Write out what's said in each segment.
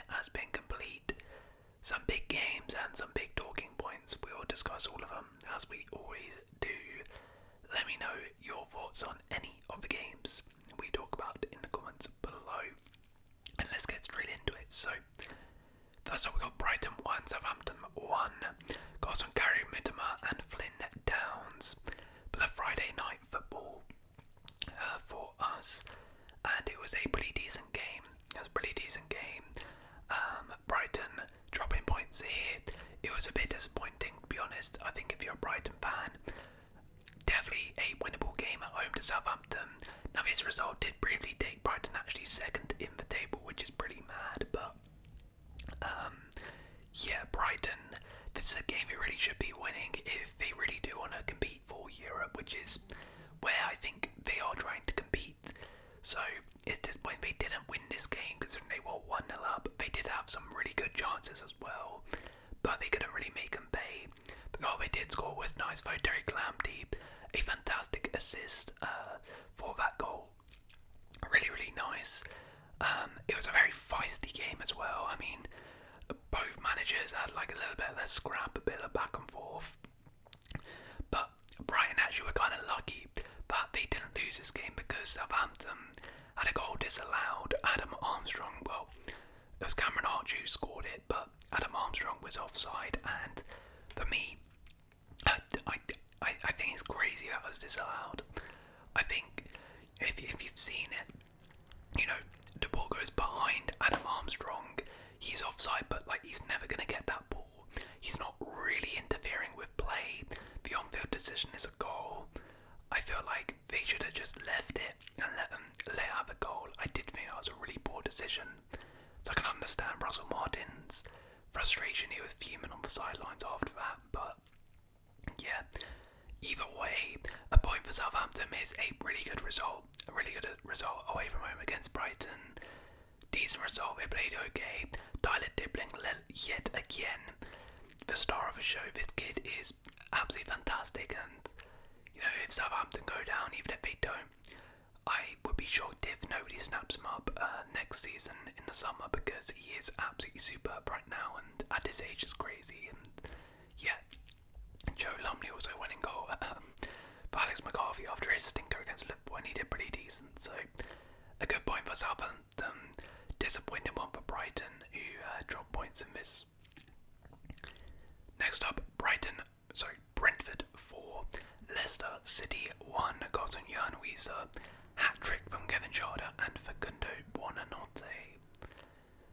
has been complete. Some big games and some big talking points. We will discuss all of them as we always do. Let me know your thoughts on any of the games we talk about in the comments below. And let's get straight into it. So, first up we got Brighton 1, Southampton 1. Got some Gary Mitoma and Flynn Downs. But the Friday night football for us. And it was a pretty decent game. Brighton dropping points here. It was a bit disappointing, to be honest. I think if you're a Brighton fan, definitely a winnable game at home to Southampton. Now this result did briefly take Brighton actually second in the table, which is pretty mad, but Brighton, this is a game they really should be winning if they really do want to compete for Europe, which is where I think they are trying to compete. So it's disappointing they didn't win this game considering they were 1-0 up. They did have some really good chances as well, but they couldn't really make them pay. The goal they did score was nice by Derek Lamptey, a fantastic assist for that goal. Really, really nice. It was a very feisty game as well. I mean, both managers had like a little bit of a scrap, a bit of back and forth. But Brighton actually were kind of lucky that they didn't lose this game because Southampton had a goal disallowed. Adam Armstrong, well, it was Cameron Archer who scored it, but Adam Armstrong was offside, and for me, I think it's crazy that was disallowed. I think if you've seen it, you know, the ball goes behind Adam Armstrong, he's offside, but like he's never going to get that ball. He's not really interfering with play. The on-field decision is a goal. I feel like they should have just left it and let out the goal. I did think that was a really poor decision. So I can understand Russell Martin's frustration. He was fuming on the sidelines after that. But yeah, either way, a point for Southampton is a really good result. A really good result away from home against Brighton. Decent result. They played okay. Tyler Dibling yet again the star of the show. This kid is absolutely fantastic, and you know, if Southampton go down, even if they don't, I would be shocked if nobody snaps him up next season in the summer, because he is absolutely superb right now, and at his age is crazy. And yeah, Joe Lumley also winning goal for Alex McCarthy after his stinker against Liverpool, and he did pretty decent. So a good point for Southampton, disappointing one for Brighton, who dropped points in this. Next up, Brentford 4, Leicester City 1. Got on Jan Weiser, hat-trick from Kevin Schade and Facundo Buonanotte.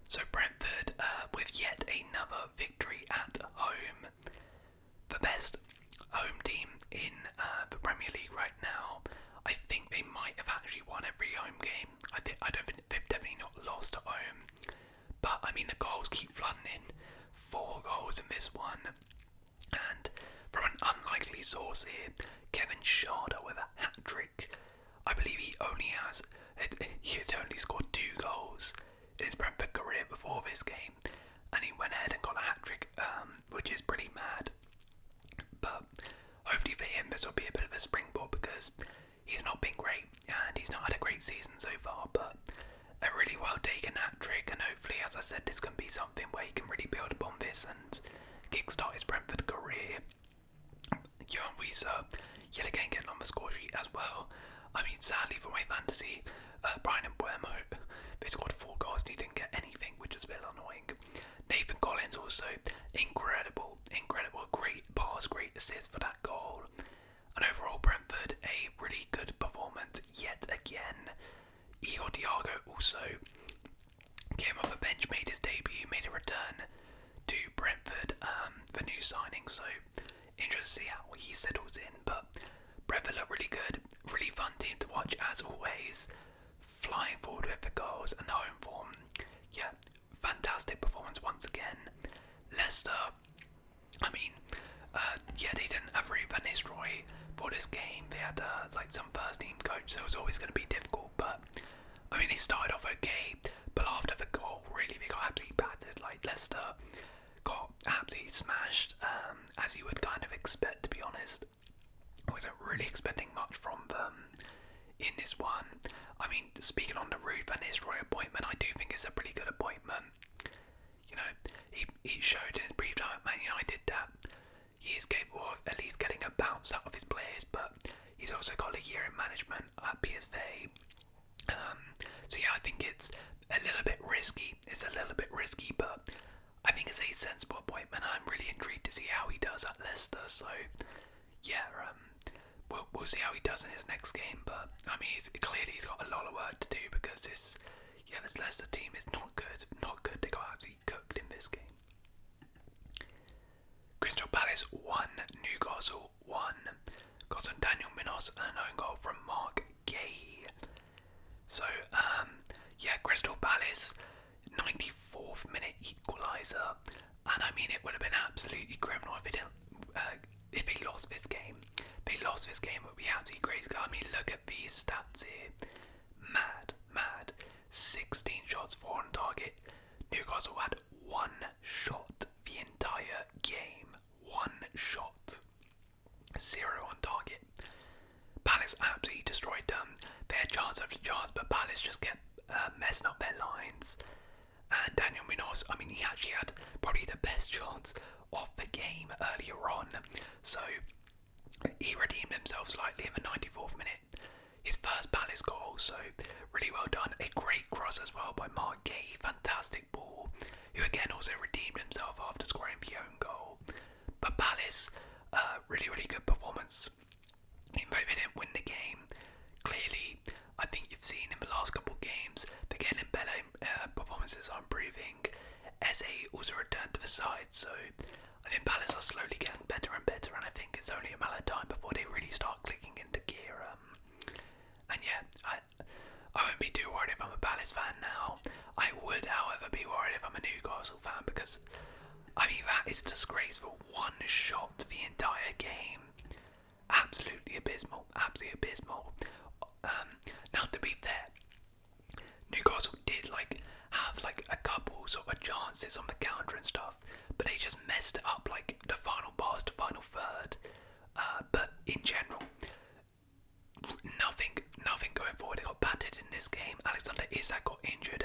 So Brentford with yet another victory at home. The best home team in the Premier League right now. I think they might have actually won every home game. I don't think they've definitely not lost at home. But I mean, the goals keep flooding in. 4 goals in this one. And from an unlikely source here, Kevin Schade with a hat-trick. I believe he had only scored 2 goals in his Brentford career before this game, and he went ahead and got a hat-trick, which is pretty mad. But hopefully for him this will be a bit of a springboard, because he's not been great and he's not had a great season so far, but a really well taken hat-trick, and hopefully, as I said, this can be something where he can really build upon this and kickstart his Brentford career. Jan Weiser yet again getting on the score sheet as well. I mean, sadly for my fantasy, Brian and Buemo, they scored 4 goals and he didn't get anything, which is a bit annoying. Nathan Collins also, incredible, great pass, great assist for that goal. And overall Brentford, a really good performance yet again. Igor Diago also came off the bench, made his debut, made a return to Brentford, the new signing, so interesting to see how he settles in. But Brentford look really good, really fun team to watch as always, flying forward with the goals and home form. Yeah, fantastic performance once again. Leicester, I mean, they didn't have Ruud van Nistelrooy for this game. They had some first team coach, so it was always going to be difficult, but I mean, they started off okay, but after the goal, really, they got absolutely battered. Like, Leicester got absolutely smashed, as you would kind of expect, to be honest. I wasn't really expecting much from them in this one. I mean, speaking on the Ruud van Nistelrooy appointment, I do think it's a pretty good appointment. risky, but I think it's a sensible appointment. I'm really intrigued to see how he does at Leicester. So yeah, we'll see how he does in his next game. But I mean, clearly he's got a lot of work to do because this Leicester team is not good. Not good. They got absolutely cooked in this game. Crystal Palace 1, Newcastle 1. Got some Daniel Minos and an own goal from Mark Gay. So Crystal Palace 94th minute equaliser, and I mean it would have been absolutely criminal if he lost this game. If he lost this game, it would be absolutely crazy. I mean, look at these stats here. Mad. 16 shots, 4 on target. Newcastle had 1 shot the entire game. 1 shot. 0 on target. Palace absolutely destroyed them. They had chance after chance, but Palace just kept messing up their lines. And Daniel Munoz, I mean, he actually had probably the best chance of the game earlier on. So he redeemed himself slightly in the 94th minute. His first Palace goal, so really well done. A great cross as well by Mark Gay, fantastic ball, who again also redeemed himself after scoring the own goal. But Palace, really good performance. Even though they didn't win the game, clearly, I think you've seen in the last couple of games, the performances are improving. Eze also returned to the side, so I think Palace are slowly getting better and better, and I think it's only a matter of time before they really start clicking into gear. And yeah, I won't be too worried if I'm a Palace fan now. I would, however, be worried if I'm a Newcastle fan, because I mean, that is disgraceful. 1 shot the entire game. Absolutely abysmal. Now, to be fair, Newcastle did have a couple sort of chances on the counter and stuff, but they just messed it up, the final pass to final third. But in general, nothing going forward. They got battered in this game. Alexander Isak got injured.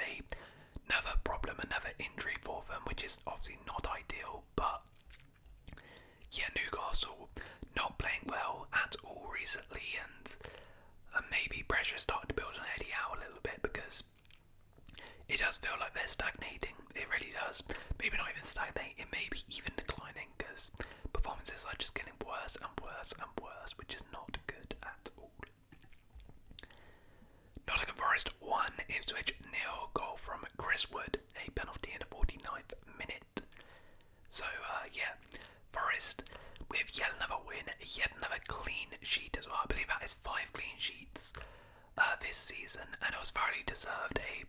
Another problem, another injury for them, which is obviously not ideal. But yeah, Newcastle not playing well at all recently, and maybe pressure started to build on Eddie Howe a little bit, because it does feel like they're stagnating. It really does. Maybe not even stagnating, maybe even declining, because performances are just getting worse and worse and worse, which is not good at all. Nottingham Forest 1, Ipswich 0, goal from Chris Wood, a penalty in the 49th minute. So Forest with yet another win, yet another clean sheet as well. I believe that is 5 clean sheets this season, and it was fairly deserved. A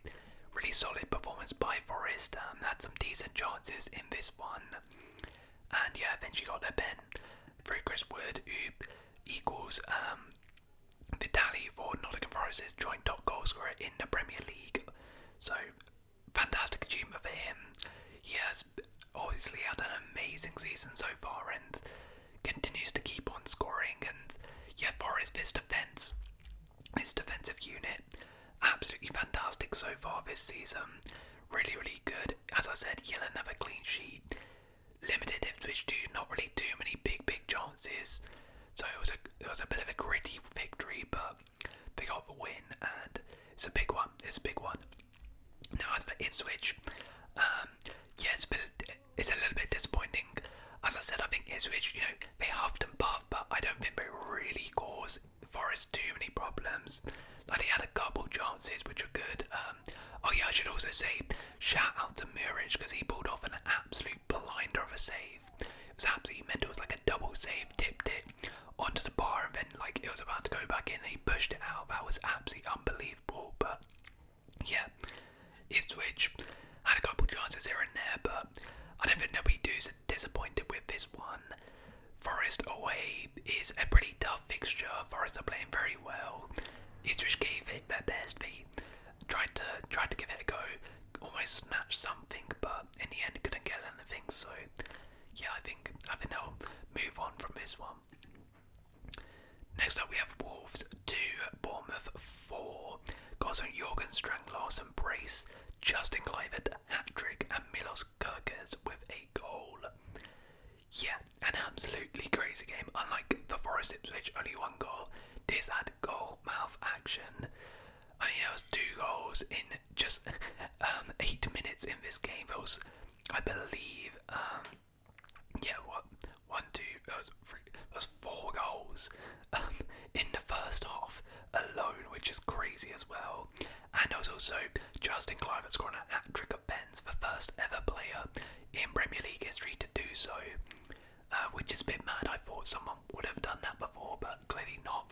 really solid performance by Forest. Had some decent chances in this one, and eventually got their pen through Chris Wood, who equals the tally for Nottingham Forest's joint top goal scorer in the Premier League. So fantastic achievement for him. He has obviously had an amazing season so far and continues to keep on scoring. And Forest, this defensive unit, absolutely fantastic so far this season. Really good. As I said, another clean sheet. Limited Ipswich to not really too many big chances. So it was a bit of a gritty victory, but they got the win, and it's a big one. Now, as for Ipswich, it's a little bit disappointing. As I said, I think Ipswich, they huffed and puffed, but I don't think they really caused Forest too many problems. They had a couple chances which were good. I should also say, shout out to Muric, because he pulled off an absolute blinder of a save. It was absolutely mental. It was like a double save, tipped it onto the bar, and then it was about to go back in, and he pushed it out. That was absolutely unbelievable. But Ipswich had a couple chances here and there, but I don't think they'll be too disappointed with this one. Forest away is a pretty tough fixture. Forest are playing very well. Ipswich gave it their best. They tried to give it a go, almost snatched something, but in the end couldn't get anything. So I think they'll move on from this one. Next up we have Wolves 2, Bournemouth 4. Goals on Jorgen Stranglass and Brace, Justin Kluivert hat-trick, and Milos Kerkez with a goal. An absolutely crazy game. Unlike the Forest Ipswich, only 1 goal. This had goal mouth action. I mean, there was 2 goals in just 8 minutes in this game. There goals. I believe, one, two, that's 4 goals in the first half alone, which is crazy as well. And there was also Justin Kluivert scoring a hat-trick of pens, the first ever player in Premier League history to do so, which is a bit mad. I thought someone would have done that before, but clearly not.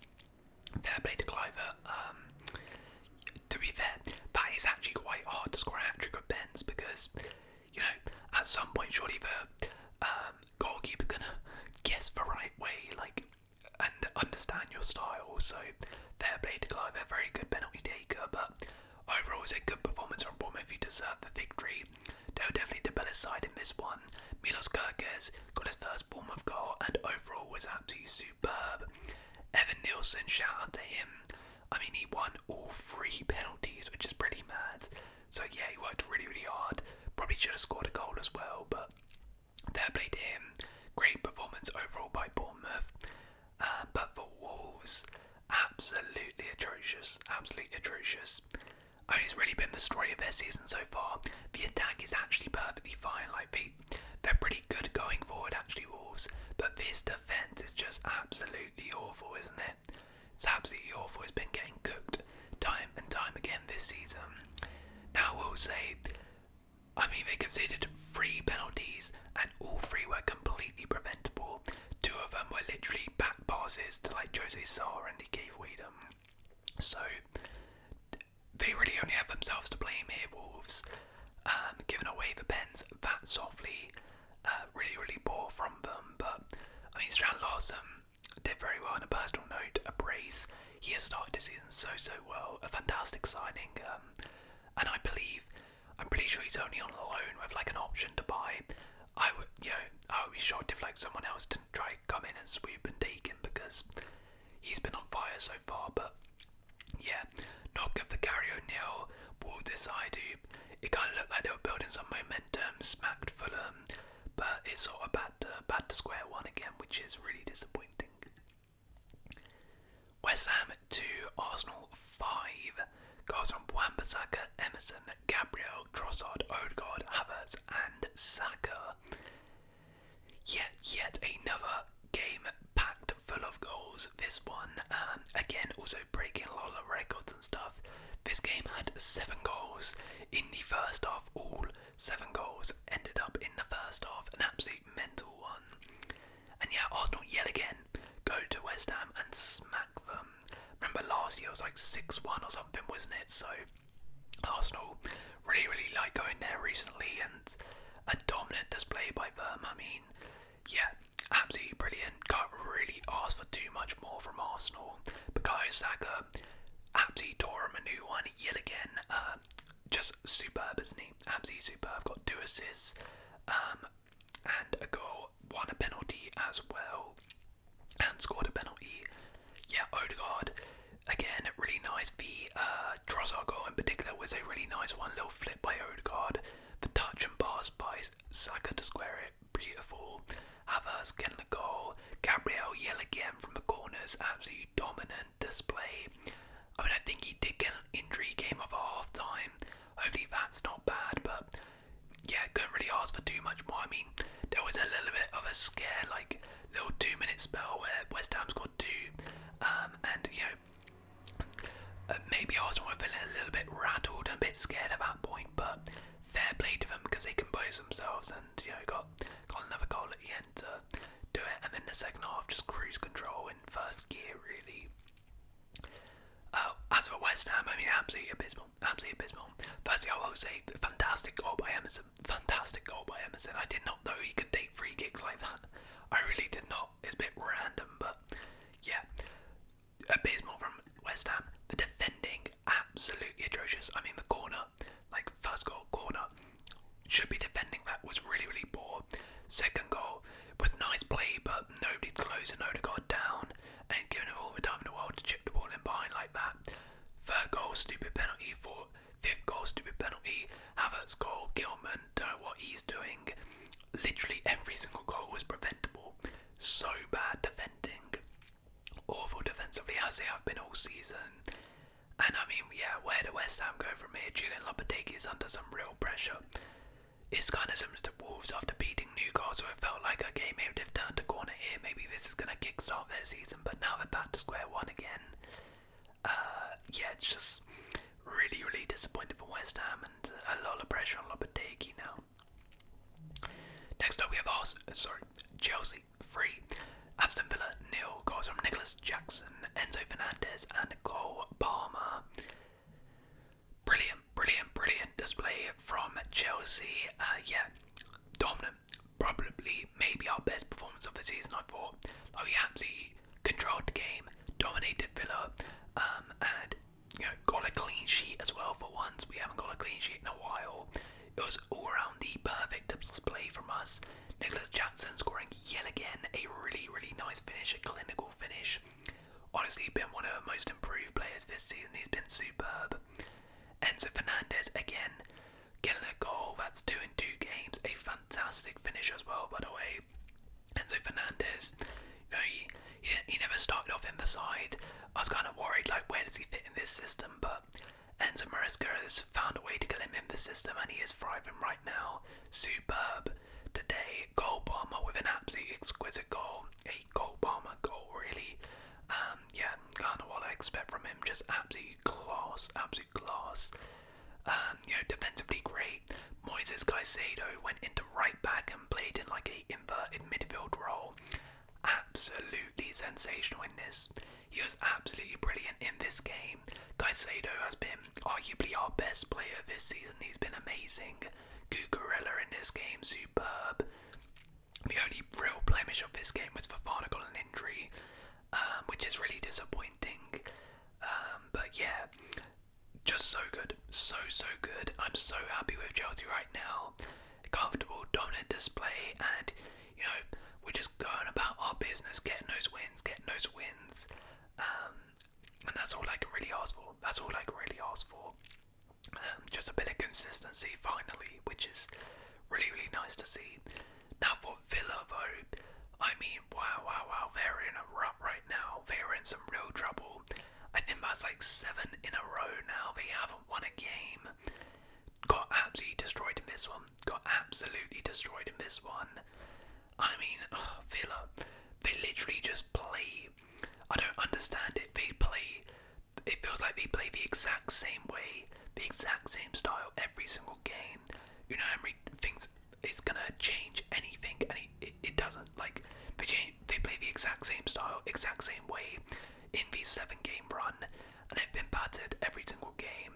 Fair play to Kluivert. To be fair, that is actually quite hard to score a hat-trick of pens because, at some point surely the goalkeeper's gonna guess the right way, and understand your style. So fair play to Kluivert, very good penalty taker, but overall it's a good performance from Bournemouth, who deserved the victory. They were definitely the better side in this one. Milos Kerkez got his first Bournemouth goal and overall was absolutely superb. Evan Nielsen, shout out to him. I mean, he won all 3 penalties, which is pretty mad. So yeah, he worked really, really hard. Probably should have scored a goal as well, but fair play to him. Great performance overall by Bournemouth. But for Wolves, absolutely atrocious. Absolutely atrocious. I mean, it's really been the story of their season so far. The attack is actually perfectly fine. They're pretty good going forward, actually, Wolves. But this defence is just absolutely awful, isn't it? It's absolutely awful. It's been getting cooked time and time again this season. Now, we'll say, they conceded 3 penalties, and all 3 were completely preventable. 2 of them were literally back passes to Jose Sarr, and he gave away them. So they really only have themselves to blame here, Wolves. Giving away the pens that softly, really, really poor from them. But Strand Larsen did very well on a personal note. A brace. He has started the season so well. A fantastic signing. And I'm pretty sure he's only on loan with an option to buy. I would be shocked if someone else didn't try to come in and sweep and take him because he's been on fire so far. But yeah, not good for Gary O'Neill. Wolves decided it kind of looked like they were building some momentum, smacked Fulham, but it's sort of back to square one again, which is really disappointing. West Ham 2, Arsenal 5. Goals from Wan-Bissaka, Emerson, Gabriel, Trossard, Odegaard, Havertz and Saka. Yeah, yet another game packed full of goals. This one, again, also breaking a lot of records and stuff. This game had 7 goals in the first half. All 7 goals ended up in the first half. An absolute mental one. And yeah, Arsenal yet again go to West Ham and smack them. Remember last year it was 6-1 or something, wasn't it? So Arsenal really, really like going there recently, and a dominant display by them. Yeah, absolutely brilliant. Can't really ask for too much more from Arsenal. Bukayo Saka absolutely tore him a new one yet again. Just superb, isn't he? Absolutely superb. Got 2 assists and a goal. Won a penalty as well and scored a penalty. Yeah, Odegaard again, really nice. The Trossard goal in particular was a really nice one. Little flip by Odegaard. The touch and pass by Saka to square it. Beautiful. Havertz getting a goal. Gabriel yell again from the corners. Absolutely dominant display. I think he did get an injury, came off at half time. Hopefully that's not bad, but yeah, couldn't really ask for too much more. There was a little bit of a scare, little 2-minute spell where West Ham scored 2, and maybe Arsenal were feeling a little bit rattled and a bit scared at that point, but fair play to them because they composed themselves and got another goal at the end to do it, and then the second half just cruise control in first gear really. As for West Ham, absolutely abysmal. Absolutely abysmal. Firstly, I will say, fantastic goal by Emerson. Fantastic goal by Emerson. I did not know he could take free kicks like that. I really did not. It's a bit random, but yeah. Abysmal from West Ham. The defending, absolutely atrocious. The corner, first goal, corner, should be defending that, was really, really poor. Second goal was nice play, but nobody's closing Odegaard down and giving him all the time in the world to chip the ball in behind like that. Third goal, stupid penalty. Fifth goal, stupid penalty. Havertz goal, Gilman, don't know what he's doing. Literally every single goal was preventable. So bad defending. Awful defensively, as they have been all season. And yeah, where do West Ham go from here? Julian Lopetegui is under some real pressure. Is Next up we have Chelsea 3, Aston Villa 0. Goals from Nicholas Jackson, Enzo Fernandez and Cole Palmer. Brilliant display from Chelsea. Dominant. Probably maybe our best performance of the season, I thought. Like, we absolutely controlled the game, dominated Villa, and got a clean sheet as well for once. We haven't got a clean sheet in a while. It was all around the perfect display from us. Nicholas Jackson scoring yet again a really nice finish, a clinical finish. Honestly, been one of the most improved players this season. He's been superb. Enzo Fernandez again, getting a goal. That's 2 in 2 games. A fantastic finish as well, by the way. Enzo Fernandez, he never started off in the side. I was kind of worried, like, where does he fit in this system? But Enzo Maresca has found a way to get him in the system, and he is thriving right now. Superb today. Cole Palmer with an absolutely exquisite goal. A Cole Palmer goal, really. Kind of what I expect from him. Just absolute class. Defensively great. Moises Caicedo went into right back and played in like a inverted midfield role. Absolutely sensational in this. He was absolutely brilliant in this game. Caicedo has been arguably our best player this season. He's been amazing. Cucurella in this game, superb. The only real blemish of this game was Fofana got an injury, which is really disappointing. But yeah, just so good. So good. I'm so happy with Chelsea right now. Comfortable, dominant display, and we're just going about our business, getting those wins. And that's all I can really ask for. Just a bit of consistency finally, which is really nice to see. Now for Villa though, I mean, wow, they're in a rut right now. They're in some real trouble. I think that's like 7 in a row now. They haven't won a game. Got absolutely destroyed in this one. I mean, Villa, they literally just play. I don't understand it. It feels like they play the exact same way, the exact same style every single game. Emery thinks it's gonna change anything, and it doesn't. Like, they play the exact same style, exact same way in the 7-game run, and they've been battered every single game.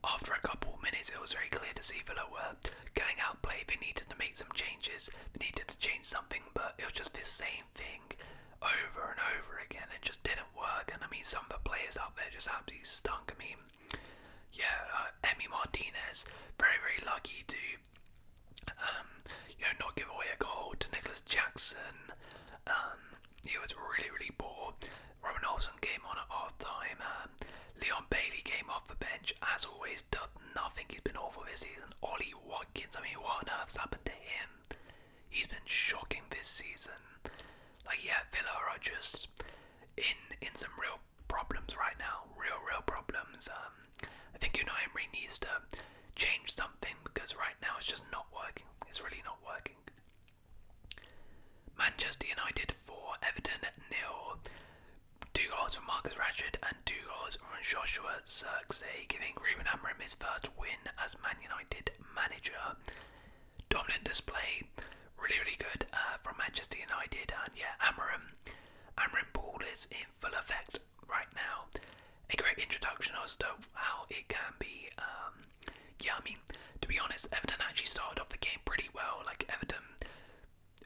After a couple minutes, it was very clear to see Villa were getting outplayed. They needed to make some changes. They needed to change something, but it was just the same thing over and over again. It just didn't work. And I mean, some of the players out there just absolutely stunk. I mean, Emi Martinez, very lucky to, not give away a goal to Nicholas Jackson. He was really poor. Robin Olsen came on at half time. Leon Bailey came off the bench, as always, done nothing. He's been awful this season. Ollie Watkins, I mean, what on earth's happened to him? He's been shocking this season. Villa are just in some real problems right now. Real problems. I think Emery needs to change something, because right now it's just not working. It's really not working. Manchester United 4, Everton 0. 2 goals from Marcus Rashford and 2 goals from Joshua Zirkzee, giving Ruben Amorim his first win as Man United manager. Dominant display, really good from Manchester United, and Amorim ball is in full effect right now. A great introduction as to how it can be. I mean, to be honest, Everton actually started off the game pretty well. Like, Everton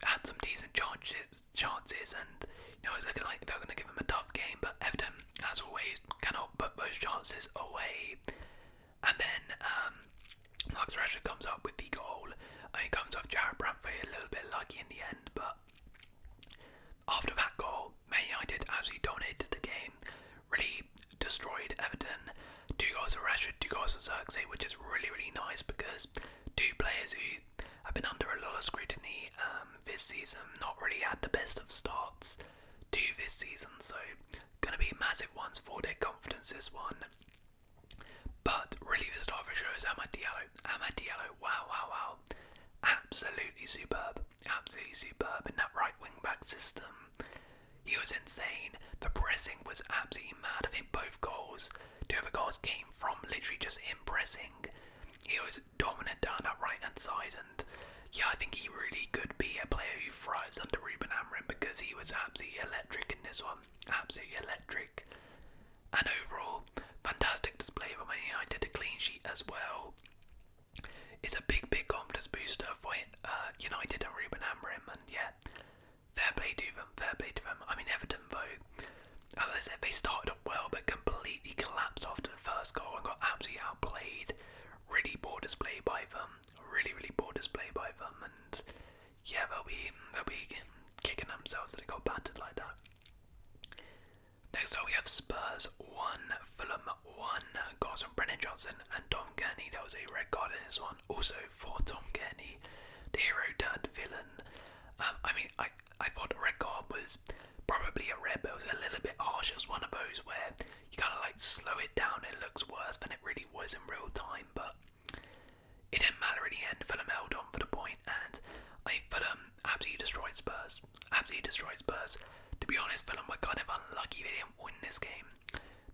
had some decent chances, and it was looking like they were going to give them a tough game, but Everton, as always, cannot put those chances away. And then Marcus Rashford comes up with the goal, and it comes off Jarrad Brentford, a little bit lucky in the end, but after that goal, Man United absolutely dominated the game, really destroyed Everton. 2 goals for Rashford, 2 goals for Zirkzee, which is really nice, because 2 players who have been under a lot of scrutiny this season, not really had the best of starts to this season, so gonna be massive ones for their confidence this one. But really the star of the show is Amad Diallo, wow, absolutely superb in that right wing back system. He was insane. The pressing was absolutely mad. I think both goals, 2 of the goals came from literally just him pressing. He was dominant down that right hand side, and I think because he was absolutely electric in this one. Absolutely electric. And overall, fantastic display by Man United, a clean sheet as well. It's a big, big confidence booster for United and Ruben Amorim, and yeah, fair play to them, fair play to them. I mean, Everton though, as I said, they started off well, but completely collapsed after the first goal and got absolutely outplayed. Really poor display by them, really, really poor display by them, and yeah, they'll be kicking themselves that they got battered like that. Next up we have Spurs 1, Fulham 1, goals from Brennan Johnson and Tom Gurney. There was a red card in this one, also for Tom Gurney, the hero turned villain. I thought the red card was probably a red, but it was a little bit harsh. It was one of those where you kind of like slow it down, it looks worse than it really was in real time, but it didn't matter in the end. Fulham held on for the point, and I think Fulham absolutely destroyed Spurs. Absolutely destroyed Spurs. To be honest, Fulham were kind of unlucky they didn't win this game.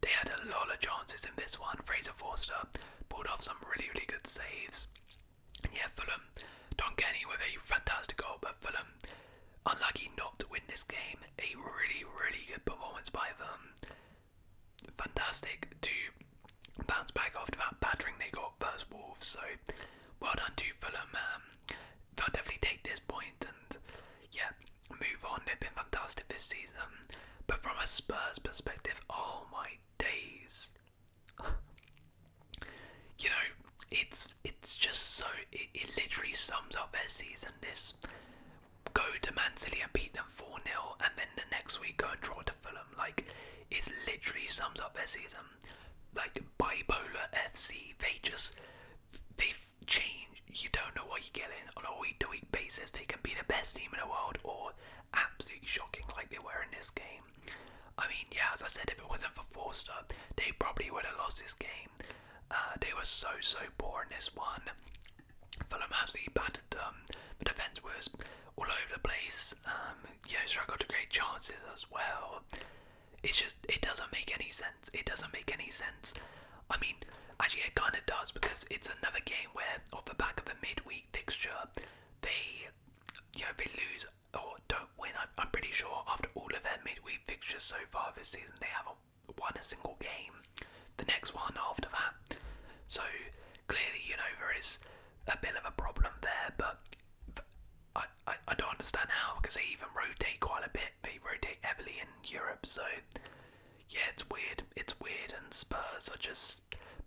They had a lot of chances in this one. Fraser Forster pulled off some really, really good saves. And yeah, Fulham, Don Kenny with a fantastic goal, but Fulham unlucky not to win this game. A really, really good performance by them. Fantastic to bounce back after that battering they got versus Wolves. So well done to Fulham. They'll definitely take this point and yeah, move on. They've been fantastic this season. But from a Spurs perspective, oh my days. You know, it's just so it literally sums up their season. This go to Man City and beat them 4-0 and then the next week go and draw to Fulham. Like, it literally sums up their season. Like bipolar FC, they change. You don't know what you're getting on a week-to-week basis. They can be the best team in the world or absolutely shocking like they were in this game. I mean, yeah, as I said, if it wasn't for Forster, they probably would have lost this game. They were so poor in this one. Fulham absolutely battered them. The defence was all over the place. Struggled to create chances as well. It's just, it doesn't make any sense. It doesn't make any sense. I mean, actually it kind of does, because it's another game where, off the back of a midweek fixture, they lose or don't win. I'm pretty sure after all of their midweek fixtures so far this season, they haven't won a single game. The next one after that. So clearly, there is a bit of a problem there, but I don't understand how, because they even rotate quite a bit. They rotate heavily in Europe, so yeah, it's weird. It's weird, and Spurs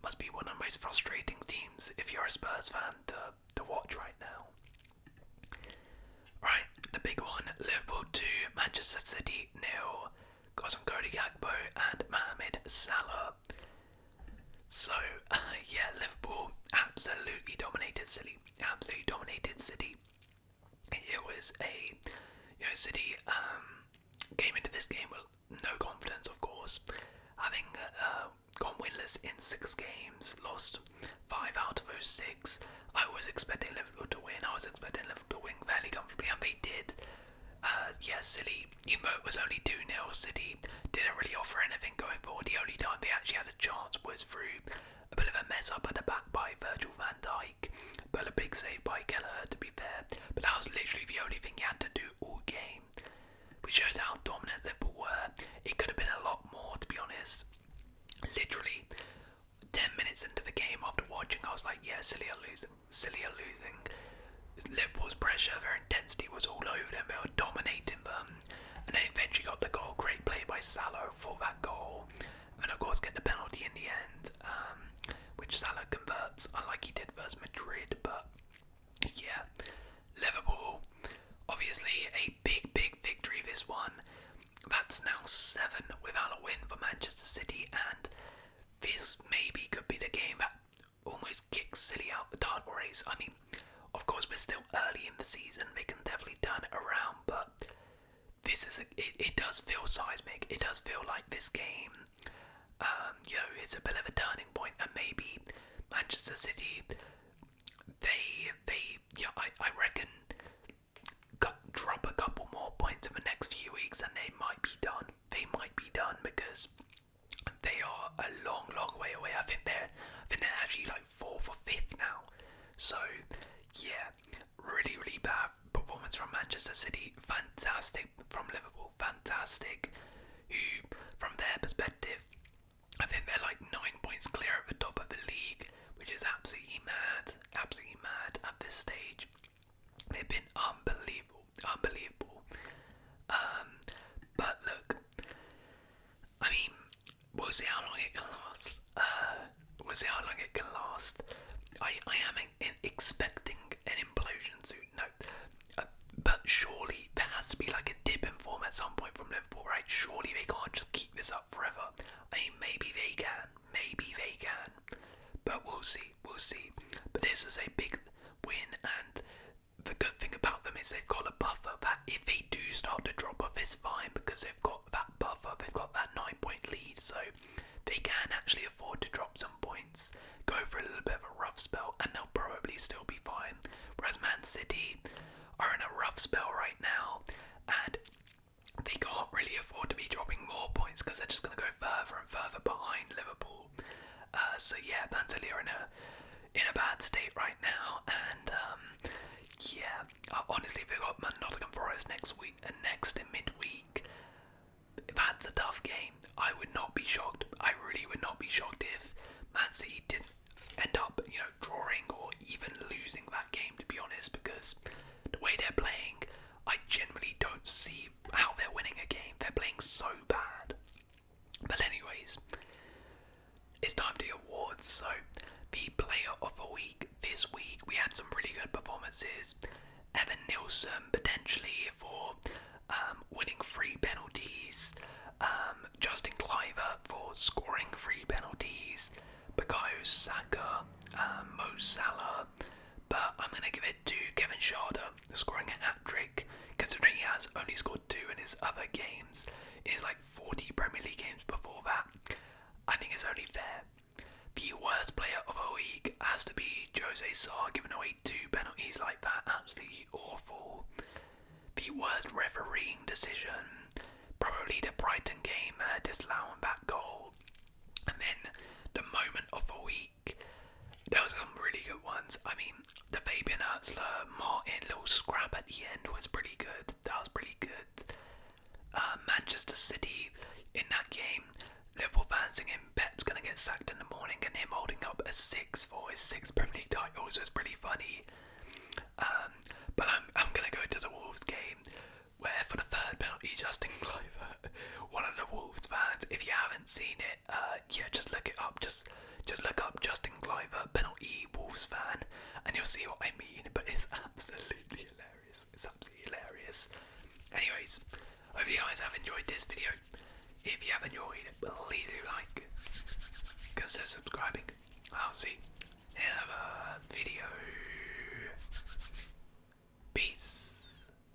must be one of the most frustrating teams if you're a Spurs fan to watch right now. Right, the big one, Liverpool 2, Manchester City 0. Got some Cody Gakpo and Mohamed Salah. So, yeah, Liverpool absolutely dominated City. Absolutely dominated City. It was a, City came into this game with no confidence, of course, having gone winless in 6 games, lost 5 out of those 6. I was expecting Liverpool to win. I was expecting Liverpool to win fairly comfortably, and they did. City, even though it was only 2-0, City didn't really offer anything going forward. The only time they actually had a chance was through a bit of a mess up at the back by Virgil van Dijk, but a big save by Kelleher, to be fair. But that was literally the only thing he had to do all game, which shows how dominant Liverpool were. It could have been a lot more, to be honest. Literally 10 minutes into the game after watching, I was like, yeah, City are losing. City are losing. Liverpool's pressure, their intensity was all over them. They were dominating them, and then eventually got the goal. Great play by Salah for that goal, and of course get the penalty in the end, which Salah converts, unlike he did versus Madrid. But yeah, Liverpool, obviously a big victory this one. That's now 7 without a win for Manchester City, and this maybe could be the game that almost kicks City out the title race. I mean, of course, we're still early in the season. They can definitely turn it around, but this is it does feel seismic. It does feel like this game, it's a bit of a turning point, and maybe Manchester City, I reckon, drop a couple more points in the next few weeks, and they might be done. They might be done, because they are a long way away. I think they're actually like 4th or 5th now. So yeah, really bad performance from Manchester City. Fantastic from Liverpool, fantastic. Who, from their perspective, I think they're like 9 points clear at the top of the league, which is absolutely mad at this stage. They've been unbelievable. But look, I mean, we'll see how long it can last. I am expecting an implosion soon. No, but surely there has to be like a dip in form at some point from Liverpool, right? Surely they can't just keep this up forever. I mean, maybe they can, but we'll see. But this is a big win, and the good thing about them is they've got a buffer that if they do start to drop off, it's fine because they've got that buffer, they've got that 9-point lead, so they can actually afford to drop some points, go for a little bit of a rough spell, and they'll probably still be fine. Whereas Man City are in a rough spell right now, and they can't really afford to be dropping more points because they're just going to go further and further behind Liverpool. So yeah, Man City are in a bad state right now, and honestly, they've got Nottingham Forest next week and next in midweek. That's a tough game. I would not be shocked. I really would not be shocked if Man City didn't end up, drawing or even losing that game, to be honest, because the way they're playing, I generally don't see how they're winning a game. They're playing so bad. But anyways, it's time to the awards. So, the player of the week this week, we had some really good performances. Evan Nilsson potentially for winning 3 penalties. Justin Cliver for scoring 3 penalties. Bukayo Saka, Mo Salah. But I'm going to give it to Kevin Schade scoring a hat-trick, considering he has only scored 2 in his other games. In his 40 Premier League games before that. I think it's only fair. The worst player of the week has to be Jose Sarr, giving away 2 penalties like that. Absolutely awful. The worst refereeing decision, probably the Brighton game, disallowing that goal. And then the moment of the week, there was some really good ones. I mean, the Fabian Ertzler Martin little scrap at the end was pretty good. That was pretty good. Manchester City in that game, Liverpool fans thinking Pep's gonna get sacked in the morning, and him holding up a 6 for his 6 Premier League titles was pretty funny. But I'm gonna go to the Wolves game, where for the 3rd penalty, Justin Cliver, one of the Wolves fans, if you haven't seen it, just look it up. Just look up Justin Cliver penalty Wolves fan, and you'll see what I mean. But it's absolutely hilarious. Anyways, hope you guys have enjoyed this video. If you have enjoyed it, please do like, consider subscribing. I'll see you.